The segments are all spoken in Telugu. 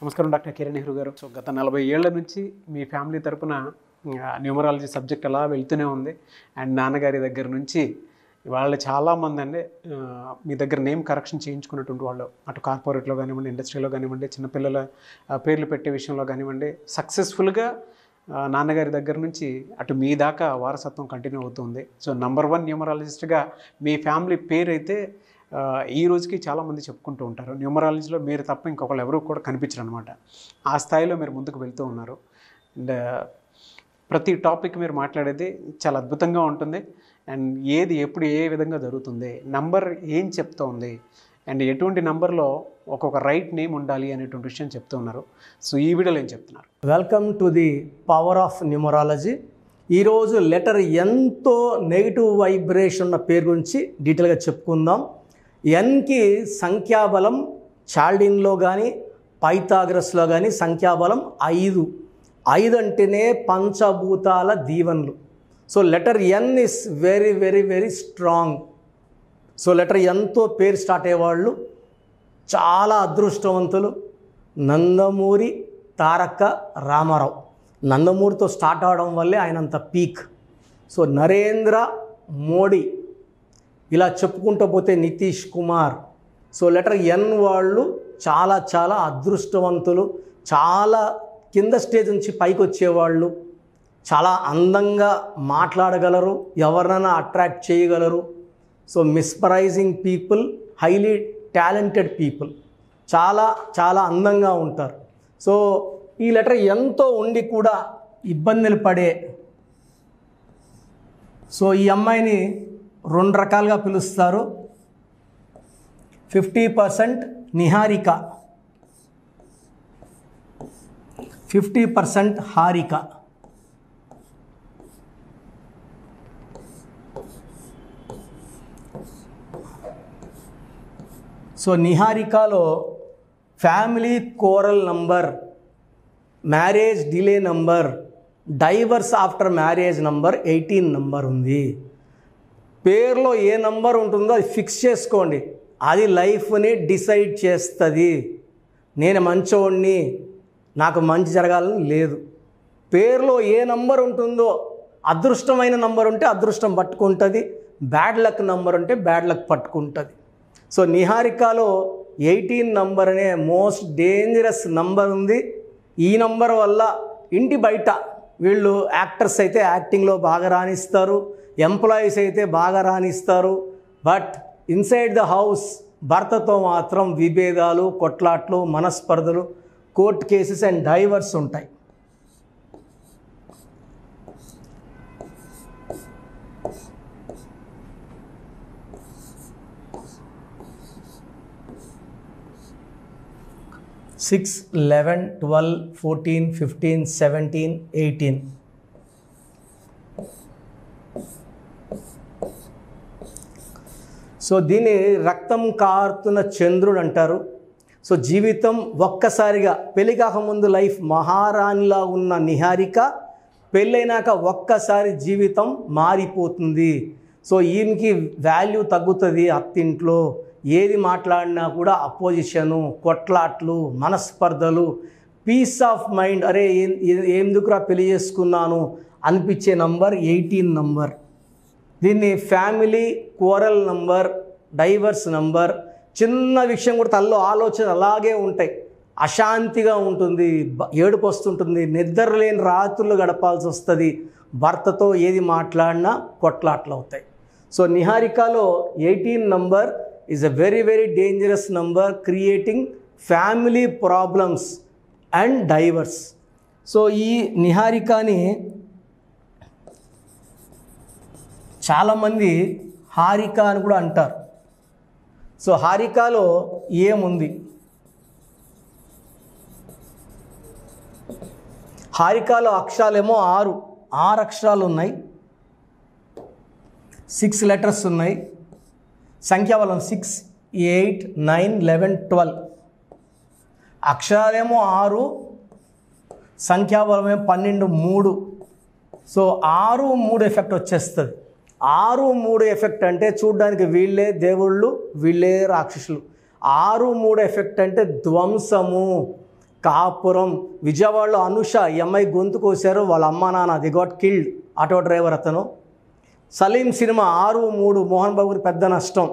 నమస్కారం డాక్టర్ కిరణ్ నెహ్రూ గారు. సో గత 40 ఏళ్ల నుంచి మీ ఫ్యామిలీ తరపున న్యూమరాలజీ సబ్జెక్ట్ అలా వెళ్తూనే ఉంది. అండ్ నాన్నగారి దగ్గర నుంచి వాళ్ళు చాలామంది అండి మీ దగ్గర నేమ్ కరెక్షన్ చేయించుకున్నటువంటి వాళ్ళు, అటు కార్పొరేట్లో కానివ్వండి, ఇండస్ట్రీలో కానివ్వండి, చిన్నపిల్లల పేర్లు పెట్టే విషయంలో కానివ్వండి, సక్సెస్ఫుల్గా నాన్నగారి దగ్గర నుంచి అటు మీ దాకా వారసత్వం కంటిన్యూ అవుతుంది. సో నంబర్ 1 న్యూమరాలజిస్ట్గా మీ ఫ్యామిలీ పేరు అయితే ఈ రోజుకి చాలామంది చెప్పుకుంటూ ఉంటారు. న్యూమరాలజీలో మీరు తప్ప ఇంకొకళ్ళు ఎవరు కూడా కనిపించరు అనమాట. ఆ స్థాయిలో మీరు ముందుకు వెళ్తూ ఉన్నారు. అండ్ ప్రతి టాపిక్ మీరు మాట్లాడేది చాలా అద్భుతంగా ఉంటుంది. అండ్ ఏది ఎప్పుడు ఏ విధంగా జరుగుతుంది, నంబర్ ఏం చెప్తోంది, అండ్ ఎటువంటి నంబర్లో ఒక్కొక్క రైట్ నేమ్ ఉండాలి అనేటువంటి విషయం చెప్తూ ఉన్నారు. సో ఈ వీడియోలో ఏం చెప్తున్నారు? Welcome to the power of numerology. ఈరోజు లెటర్ ఎన్తో నెగిటివ్ వైబ్రేషన్ ఉన్న పేరు గురించి డీటెయిల్గా చెప్పుకుందాం. ఎన్కి సంఖ్యాబలం చాల్డిన్లో కానీ పైథాగరస్లో కానీ సంఖ్యాబలం 5. 5 అంటేనే పంచభూతాల దీవెనలు. So letter N is very very very strong. So letter ఎన్తో పేరు స్టార్ట్ అయ్యేవాళ్ళు చాలా అదృష్టవంతులు. నందమూరి తారక రామారావు. నందమూరితో స్టార్ట్ అవడం వల్లే ఆయనంత పీక్. సో నరేంద్ర మోడీ, ఇలా చెప్పుకుంటూ పోతే Nitish Kumar. So letter N వాళ్ళు చాలా చాలా అదృష్టవంతులు. చాలా కింద స్టేజ్ నుంచి పైకి వచ్చేవాళ్ళు. చాలా అందంగా మాట్లాడగలరు, ఎవరినైనా అట్రాక్ట్ చేయగలరు. So mesmerising people, highly talented people, చాలా చాలా అందంగా ఉంటారు. సో ఈ లెటర్ ఎంతో ఉండి కూడా ఇబ్బందులు పడే, సో ఈ అమ్మాయిని 2 రకాలుగా పిలుస్తారు. 50% నిహారిక, 50% హారిక. సో నిహారికలో family quarrel number, marriage delay number, divorce after marriage number 18 number ఉంది. పేరులో ఏ నంబర్ ఉంటుందో అది ఫిక్స్ చేసుకోండి. అది లైఫ్ని డిసైడ్ చేస్తుంది. నేను మంచోడిని, నాకు మంచి జరగాలని లేదు. పేరులో ఏ నంబర్ ఉంటుందో, అదృష్టమైన నంబర్ ఉంటే అదృష్టం పట్టుకుంటుంది, బ్యాడ్ లక్ నంబర్ ఉంటే బ్యాడ్ లక్ పట్టుకుంటుంది. సో నిహారికలో 18 నంబర్ అనే మోస్ట్ డేంజరస్ నంబర్ ఉంది. ఈ నంబర్ వల్ల ఇంటి బయట వీళ్ళు యాక్టర్స్ అయితే యాక్టింగ్లో బాగా రాణిస్తారు, ఎంప్లాయీస్ అయితే బాగా రాణిస్తారు. బట్ ఇన్సైడ్ ద హౌస్ భర్తతో మాత్రం విభేదాలు, కొట్లాట్లు, మనస్పర్ధలు, కోర్ట్ కేసెస్ అండ్ డైవర్స్ ఉంటాయి. Six, 11, 12, 14, 15, 17, 18. సో దీన్ని రక్తం కారుతున్న చంద్రుడు అంటారు. సో జీవితం ఒక్కసారిగా, పెళ్లి కాకముందు లైఫ్ మహారాణిలా ఉన్న నిహారిక పెళ్ళైనాక ఒక్కసారి జీవితం మారిపోతుంది. సో ఈమెకి వాల్యూ తగ్గుతుంది అత్తింట్లో. ఏది మాట్లాడినా కూడా అపోజిషను, కొట్లాట్లు, మనస్పర్ధలు, పీస్ ఆఫ్ మైండ్, అరే ఎందుకురా పెళ్లి చేసుకున్నాను అనిపించే నంబర్ 18 నంబర్. దీన్ని family quarrel number, divorce number. చిన్న విషయం కూడా తల్లో ఆలోచన అలాగే ఉంటాయి, అశాంతిగా ఉంటుంది, ఏడుపు వస్తుంటుంది, నిద్ర లేని రాత్రులు గడపాల్సి వస్తుంది. భర్తతో ఏది మాట్లాడినా కొట్లాట్లు అవుతాయి. సో నిహారికలో 18 number is a very very dangerous number, creating family problems and divorce. So ఈ నిహారికని చాలామంది హారిక అని కూడా అంటారు. సో హారికలో ఏముంది? హారికలో అక్షరాలేమో 6 అక్షరాలు ఉన్నాయి, 6 లెటర్స్ ఉన్నాయి. సంఖ్యాబలం 6, 8, 9, 11, 12. అక్షరాలేమో 6, సంఖ్యాబలమేమో 12, 3. సో 6, 3 ఎఫెక్ట్ వచ్చేస్తుంది. 6, 3 ఎఫెక్ట్ అంటే చూడ్డానికి వీళ్ళే దేవుళ్ళు, వీళ్ళే రాక్షసులు. 6, 3 ఎఫెక్ట్ అంటే ధ్వంసము, కాపురం. విజయవాడలో అనుష ఈ అమ్మాయి గొంతు కోసారు, వాళ్ళ అమ్మా నాన్న the got killed, auto driver అతను. సలీం సినిమా 6-3 మోహన్ బాబుకి పెద్ద నష్టం.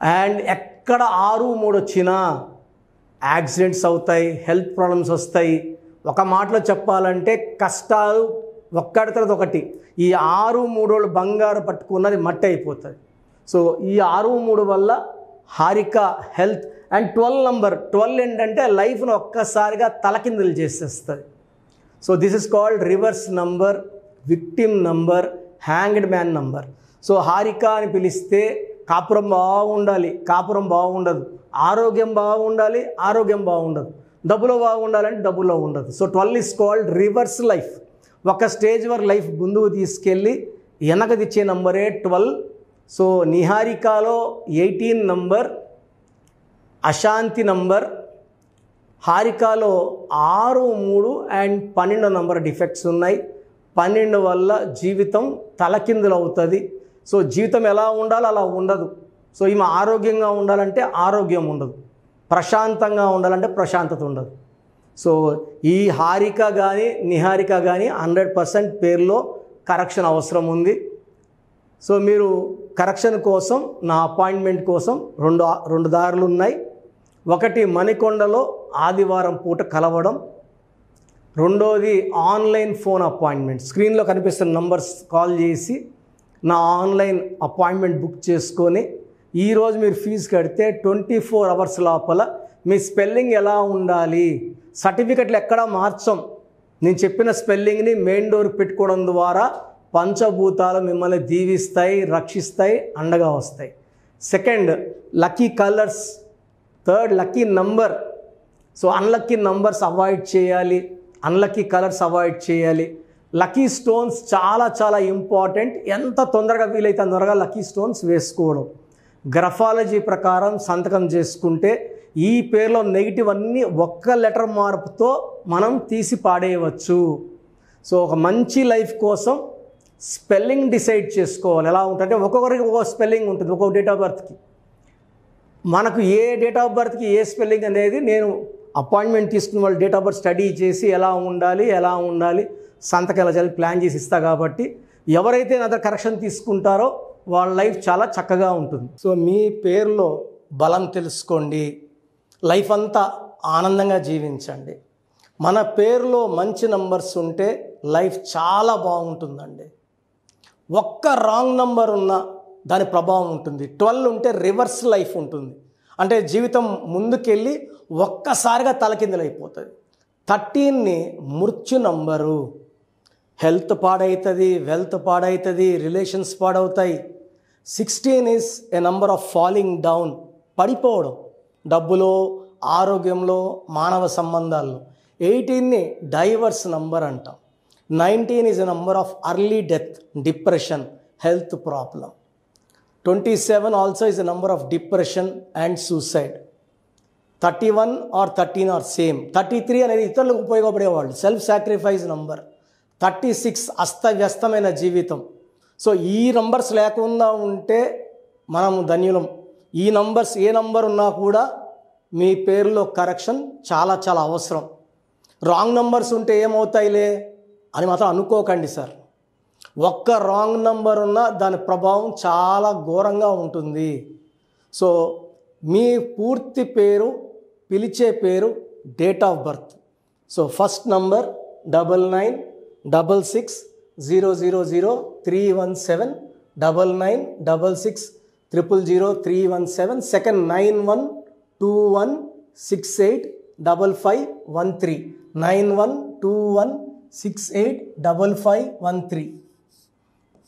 అండ్ ఎక్కడ 6-3 వచ్చినా యాక్సిడెంట్స్ అవుతాయి, హెల్త్ ప్రాబ్లమ్స్ వస్తాయి. ఒక మాటలో చెప్పాలంటే కష్టాలు ఒక్కడి తర్వాత ఒకటి. ఈ 6-3 బంగారు పట్టుకున్నది మట్టి అయిపోతుంది. సో ఈ 6-3 వల్ల హారిక హెల్త్. అండ్ 12 నంబర్, 12 ఏంటంటే లైఫ్ను ఒక్కసారిగా తలకిందులు చేసేస్తుంది. So this is called reverse number, victim number, hanged man number. So Harika అని పిలిస్తే కాపురం బాగుండాలి, కాపురం బాగుండదు. ఆరోగ్యం బాగుండాలి, ఆరోగ్యం బాగుండదు. డబ్బులో బాగుండాలంటే డబ్బులో ఉండదు. So 12 is called reverse life. ఒక స్టేజ్ వరకు లైఫ్ ముందుకు తీసుకెళ్ళి వెనక తెచ్చే నంబరే 12. సో నిహారికలో 18 నంబర్ అశాంతి నంబర్, హారికలో 6, 3 అండ్ 12 నంబర్ డిఫెక్ట్స్ ఉన్నాయి. 12 వల్ల జీవితం తలకిందులు అవుతుంది. సో జీవితం ఎలా ఉండాలో అలా ఉండదు. సో ఈమె ఆరోగ్యంగా ఉండాలంటే ఆరోగ్యం ఉండదు, ప్రశాంతంగా ఉండాలంటే ప్రశాంతత ఉండదు. సో ఈ హారిక కానీ నిహారిక కానీ 100% పేరులో కరెక్షన్ అవసరం ఉంది. సో మీరు కరెక్షన్ కోసం నా అపాయింట్మెంట్ కోసం రెండు దారులు ఉన్నాయి. ఒకటి మణికొండలో ఆదివారం పూట కలవడం, రెండోది ఆన్లైన్ ఫోన్ అపాయింట్మెంట్. స్క్రీన్లో కనిపిస్తున్న నంబర్స్ కాల్ చేసి నా ఆన్లైన్ అపాయింట్మెంట్ బుక్ చేసుకొని ఈరోజు మీరు ఫీజు కడితే 24 అవర్స్ లోపల మీ స్పెల్లింగ్ ఎలా ఉండాలి, సర్టిఫికెట్లు ఎక్కడా మార్చం, నేను చెప్పిన స్పెల్లింగ్ని మెయిన్ డోర్ పెట్టుకోవడం ద్వారా పంచభూతాలు మిమ్మల్ని దీవిస్తాయి, రక్షిస్తాయి, అండగా వస్తాయి. Second, lucky colours. Third, lucky number. So unlucky numbers avoid చేయాలి, అన్లక్కీ కలర్స్ అవాయిడ్ చేయాలి. లక్కీ స్టోన్స్ చాలా చాలా ఇంపార్టెంట్. ఎంత తొందరగా వీలైతే అంత త్వరగా లక్కీ స్టోన్స్ వేసుకోవడం. గ్రఫాలజీ ప్రకారం సంతకం చేసుకుంటే ఈ పేరులో నెగిటివ్ అన్నీ ఒక్క లెటర్ మార్పుతో మనం తీసి పాడేయవచ్చు. సో ఒక మంచి లైఫ్ కోసం స్పెల్లింగ్ డిసైడ్ చేసుకోవాలి. ఎలా ఉంటుందంటే ఒక్కొక్కరికి ఒక్కొక్క స్పెల్లింగ్ ఉంటుంది, ఒక్కొక్క డేట్ ఆఫ్ బర్త్కి. మనకు ఏ డేట్ ఆఫ్ బర్త్కి ఏ స్పెల్లింగ్ అనేది నేను అపాయింట్మెంట్ తీసుకున్న వాళ్ళు డేట్ ఆఫ్ బర్త్ స్టడీ చేసి ఎలా ఉండాలి సంతకం ఎలా చేయాలి ప్లాన్ చేసి ఇస్తా. కాబట్టి ఎవరైతే నా దగ్గర కరెక్షన్ తీసుకుంటారో వాళ్ళ లైఫ్ చాలా చక్కగా ఉంటుంది. సో మీ పేరులో బలం తెలుసుకోండి, లైఫ్ అంతా ఆనందంగా జీవించండి. మన పేరులో మంచి నంబర్స్ ఉంటే లైఫ్ చాలా బాగుంటుందండి. ఒక్క రాంగ్ నంబర్ ఉన్నా దాని ప్రభావం ఉంటుంది. 12 ఉంటే రివర్స్ లైఫ్ ఉంటుంది, అంటే జీవితం ముందుకెళ్ళి ఒక్కసారిగా తలకిందులైపోతుంది. 13ని మృత్యు నంబరు. హెల్త్ పాడవుతుంది, వెల్త్ పాడవుతుంది, రిలేషన్స్ పాడవుతాయి. 16 is a number of falling down, పడిపోవడం, డబ్బులో, ఆరోగ్యంలో, మానవ సంబంధాల్లో. 18ని డైవర్స్ నంబర్ అంటాం. 19 is a number of early death, depression, health problem. 27 also is a number of depression and suicide. 31 or 13 are same. 33 అనేది ఇతరులకు ఉపయోగపడేవాళ్ళు, సెల్ఫ్ సాక్రిఫైస్ నంబర్. 36 అస్తవ్యస్తమైన జీవితం. సో ఈ నంబర్స్ లేకుండా ఉంటే మనం ధన్యులం. ఈ నంబర్స్ ఏ నంబర్ ఉన్నా కూడా మీ పేరులో కరెక్షన్ చాలా చాలా అవసరం. రాంగ్ నంబర్స్ ఉంటే ఏమవుతాయిలే అని మాత్రం అనుకోకండి సార్. ఒక్క రాంగ్ నంబర్ ఉన్నా దాని ప్రభావం చాలా ఘోరంగా ఉంటుంది. సో మీ పూర్తి పేరు, పిలిచే పేరు, date of birth. So first number 9966000317, 9966000317. Second 9121685513, 9121685513,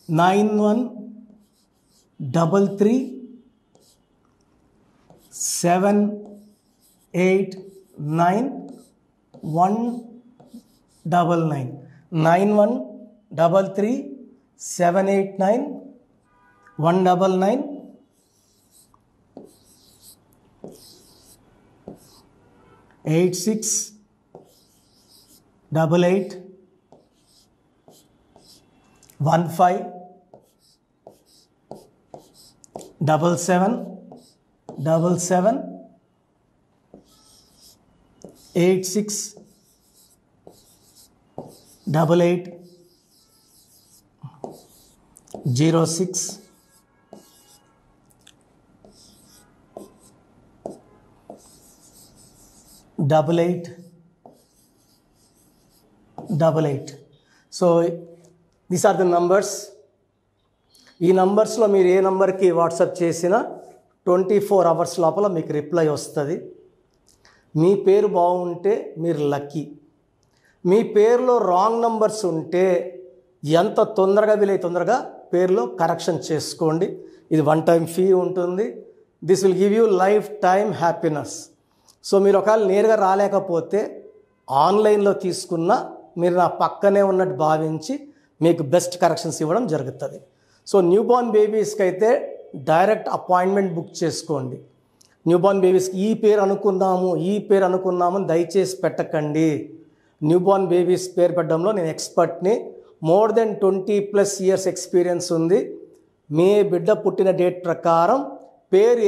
9133789199, 9133789199, 8688157777, 88. So these are the numbers. ఈ నంబర్స్లో మీరు ఏ నంబర్కి వాట్సాప్ చేసినా 24 అవర్స్ లోపల మీకు రిప్లై వస్తుంది. మీ పేరు బాగుంటే మీరు లక్కీ. మీ పేరులో రాంగ్ నంబర్స్ ఉంటే ఎంత తొందరగా వీలైతే తొందరగా పేరులో కరెక్షన్ చేసుకోండి. ఇది 1 టైం ఫీ ఉంటుంది. This will give you life time happiness. So మీరు ఒకవేళ నేరుగా రాలేకపోతే ఆన్లైన్లో తీసుకున్న మీరు నా పక్కనే ఉన్నట్టు భావించి మీకు బెస్ట్ కరెక్షన్స్ ఇవ్వడం జరుగుతుంది. సో న్యూబార్న్ బేబీస్కి అయితే డైరెక్ట్ అపాయింట్మెంట్ బుక్ చేసుకోండి. న్యూబార్న్ బేబీస్కి ఈ పేరు అనుకున్నామని దయచేసి పెట్టకండి. న్యూబార్న్ బేబీస్ పేరు పెట్టడంలో నేను ఎక్స్పర్ట్ని. మోర్ దెన్ 20+ ఇయర్స్ ఎక్స్పీరియన్స్ ఉంది. మీ బిడ్డ పుట్టిన డేట్ ప్రకారం పేరు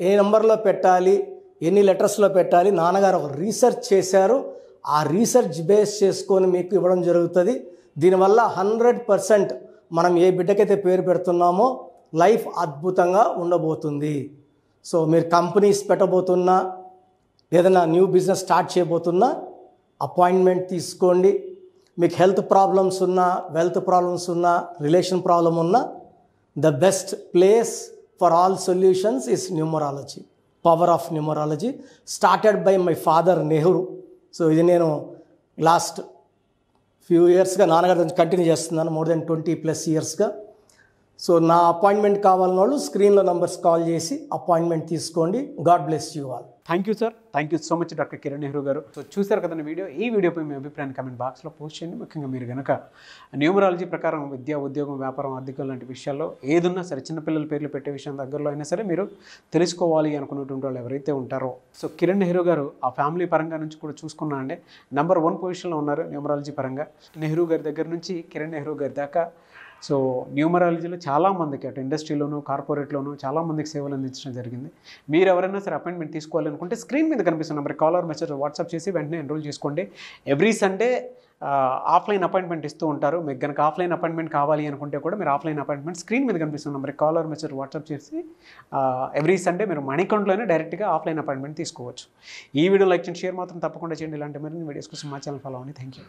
ఏ నెంబర్లో పెట్టాలి, ఎన్ని లెటర్స్లో పెట్టాలి, నాన్నగారు ఒక రీసెర్చ్ చేశారు. ఆ రీసెర్చ్ బేస్ చేసుకొని మీకు ఇవ్వడం జరుగుతుంది. దీనివల్ల 100% మనం ఏ బిడ్డకైతే పేరు పెడుతున్నామో లైఫ్ అద్భుతంగా ఉండబోతుంది. సో మీరు కంపెనీస్ పెట్టబోతున్నా, ఏదైనా న్యూ బిజినెస్ స్టార్ట్ చేయబోతున్నా అపాయింట్మెంట్ తీసుకోండి. మీకు హెల్త్ ప్రాబ్లమ్స్ ఉన్నా, వెల్త్ ప్రాబ్లమ్స్ ఉన్నా, రిలేషన్ ప్రాబ్లం ఉన్నా, the best place for all solutions is numerology. Power of numerology started by my father Nehru. So ఇది నేను లాస్ట్ ఫ్యూ ఇయర్స్గా నాన్నగారి నుంచి కంటిన్యూ చేస్తున్నాను, మోర్ దెన్ 20+ ఇయర్స్గా. సో నా అపాయింట్మెంట్ కావాలన్న వాళ్ళు స్క్రీన్లో నంబర్స్ కాల్ చేసి అపాయింట్మెంట్ తీసుకోండి. God bless you all. Thank you sir. Thank you so much doctor Kiran Nehru గారు. సో చూసారు కదండి వీడియో. ఈ వీడియోపై మీ అభిప్రాయాన్ని కమెంట్ బాక్స్లో పోస్ట్ చేయండి. ముఖ్యంగా మీరు కనుక న్యూమరాలజీ ప్రకారం విద్య, ఉద్యోగం, వ్యాపారం, ఆర్థికం లాంటి విషయాల్లో ఏదున్నా సరే, చిన్నపిల్లల పేర్లు పెట్టే విషయం దగ్గరలో అయినా సరే మీరు తెలుసుకోవాలి అనుకున్నటువంటి వాళ్ళు ఎవరైతే ఉంటారో, సో కిరణ్ నెహ్రూ గారు ఆ ఫ్యామిలీ పరంగా నుంచి కూడా చూసుకున్నా అండి నంబర్ 1 పొజిషన్లో ఉన్నారు న్యూమరాలజీ పరంగా. నెహ్రూ గారి దగ్గర నుంచి కిరణ్ నెహ్రూ గారి దాకా సో న్యూమరాలజీలో చాలామందికి అటు ఇండస్ట్రీలోను, కార్పొరేట్లోను చాలామందికి సేవలు అందించడం జరిగింది. మీరు ఎవరైనా సరే అపాయింట్మెంట్ తీసుకోవాలనుకుంటే స్క్రీన్ మీద కనిపిస్తున్న number call or message WhatsApp చేసి వెంటనే ఎన్రోల్ చేసుకోండి. ఎవ్రీ సండే ఆఫ్లైన్ అపాయింట్మెంట్ ఇస్తూ ఉంటారు. మీకు కనుక ఆఫ్లైన్ అపాయింట్మెంట్ కావాలి అనుకుంటే కూడా మీరు ఆఫ్లైన్ అపాయింట్మెంట్ స్క్రీన్ మీద కనిపిస్తున్న number call or message WhatsApp చేసి ఎవ్రీ సండే మీరు మణికొండలోనే డైరెక్ట్గా ఆఫ్లైన్ అపాయింట్మెంట్ తీసుకోవచ్చు. ఈ వీడియో లైక్ చేయండి, షేర్ మాత్రం తప్పకుండా చేయండి. ఇలాంటి మరిన్ని వీడియోస్ కోసం మా ఛానల్ ఫాలో అవ్వండి. Thank you.